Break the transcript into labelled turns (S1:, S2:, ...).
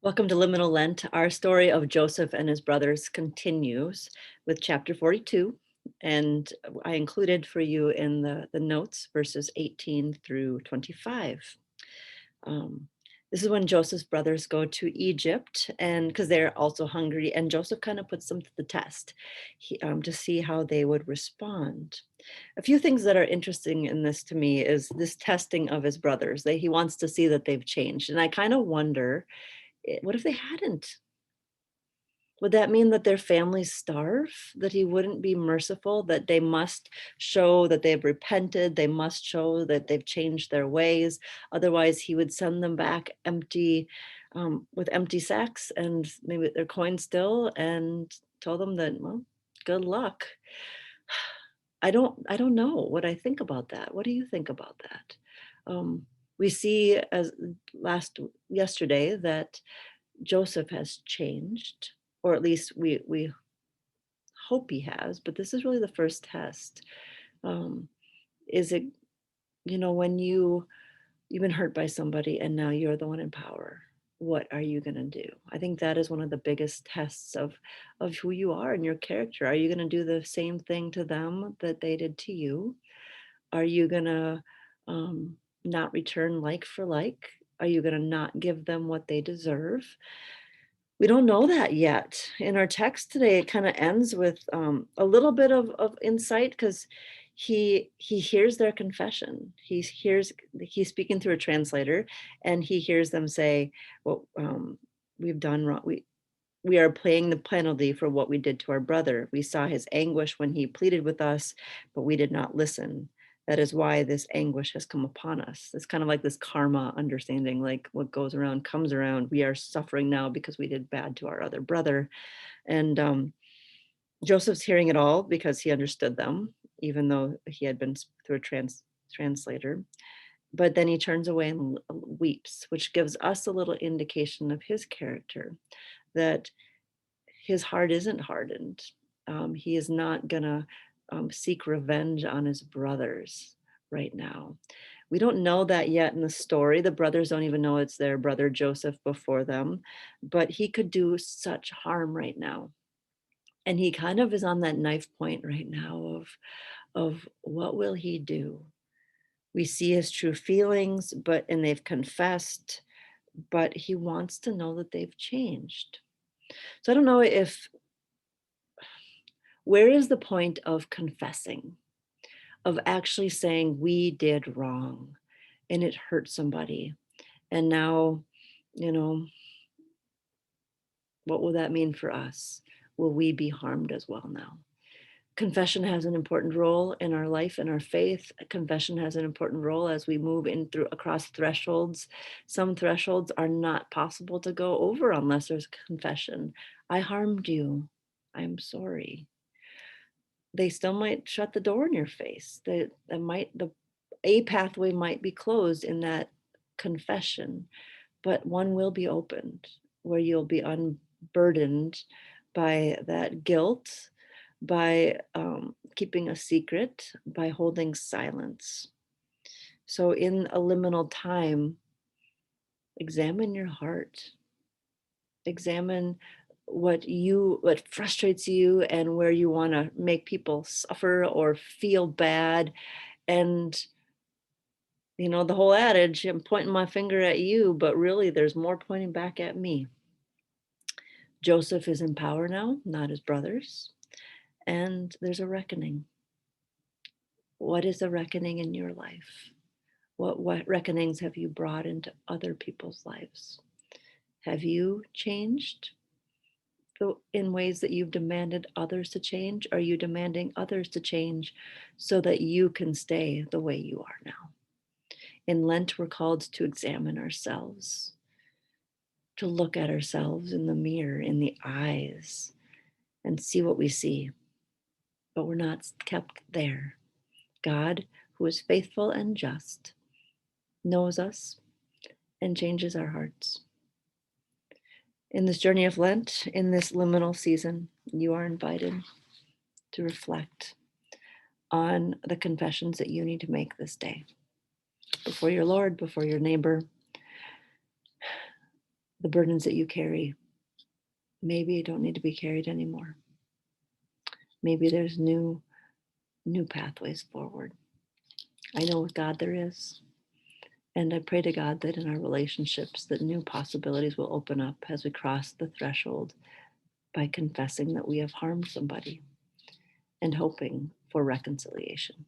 S1: Welcome to Liminal Lent. Our story of Joseph and his brothers continues with chapter 42. And I included for you in the notes verses 18 through 25. Um, this is when Joseph's brothers go to Egypt, and because they're also hungry, and Joseph kind of puts them to the test to see how they would respond. A few things that are interesting in this to me is this testing of his brothers. He wants to see that they've changed. And I kind of wonder, what if they hadn't? Would that mean that their families starve? That he wouldn't be merciful? That they must show that they've repented? They must show that they've changed their ways. Otherwise, he would send them back empty, with empty sacks and maybe their coins still, and tell them that, well, good luck. I don't know what I think about that. What do you think about that? We see as yesterday that Joseph has changed, or at least we hope he has, but this is really the first test. Um, is it, when you've been hurt by somebody and now you're the one in power, what are you going to do? I think that is one of the biggest tests of who you are and your character. Are you going to do the same thing to them that they did to you? Are you going to not return like for like? Are you going to not give them what they deserve? We don't know that yet. In our text today, it kind of ends with a little bit of insight, because he hears their confession. He's speaking through a translator, and he hears them say, "Well, we've done wrong. We are paying the penalty for what we did to our brother. We saw his anguish when he pleaded with us, but we did not listen. That is why this anguish has come upon us." It's kind of like this karma understanding, like what goes around comes around. We are suffering now because we did bad to our other brother. And Joseph's hearing it all because he understood them, even though he had been through a translator. But then he turns away and weeps, which gives us a little indication of his character, that his heart isn't hardened. He is not gonna seek revenge on his brothers right now. We don't know that yet in the story. The brothers don't even know it's their brother Joseph before them, but he could do such harm right now. And he kind of is on that knife point right now of what will he do? We see his true feelings, and they've confessed, but he wants to know that they've changed. So I don't know where is the point of confessing, of actually saying we did wrong and it hurt somebody? And now, you know, what will that mean for us? Will we be harmed as well now? Confession has an important role in our life and our faith. Confession has an important role as we move in through across thresholds. Some thresholds are not possible to go over unless there's confession. I harmed you. I'm sorry. They still might shut the door in your face. A pathway might be closed in that confession, but one will be opened where you'll be unburdened by that guilt, by keeping a secret, by holding silence. So in a liminal time, examine your heart. Examine what frustrates you and where you want to make people suffer or feel bad. And the whole adage, I'm pointing my finger at you, but really there's more pointing back at me. Joseph is in power now, not his brothers, and there's a reckoning. What is the reckoning in your life? What reckonings have you brought into other people's lives? Have you changed in ways that you've demanded others to change? Are you demanding others to change so that you can stay the way you are now? In Lent, we're called to examine ourselves, to look at ourselves in the mirror, in the eyes, and see what we see. But we're not kept there. God, who is faithful and just, knows us and changes our hearts. In this journey of Lent, in this liminal season, you are invited to reflect on the confessions that you need to make this day before your Lord, before your neighbor. The burdens that you carry maybe don't need to be carried anymore. Maybe there's new pathways forward. I know with God there is. And I pray to God that in our relationships that new possibilities will open up as we cross the threshold by confessing that we have harmed somebody and hoping for reconciliation.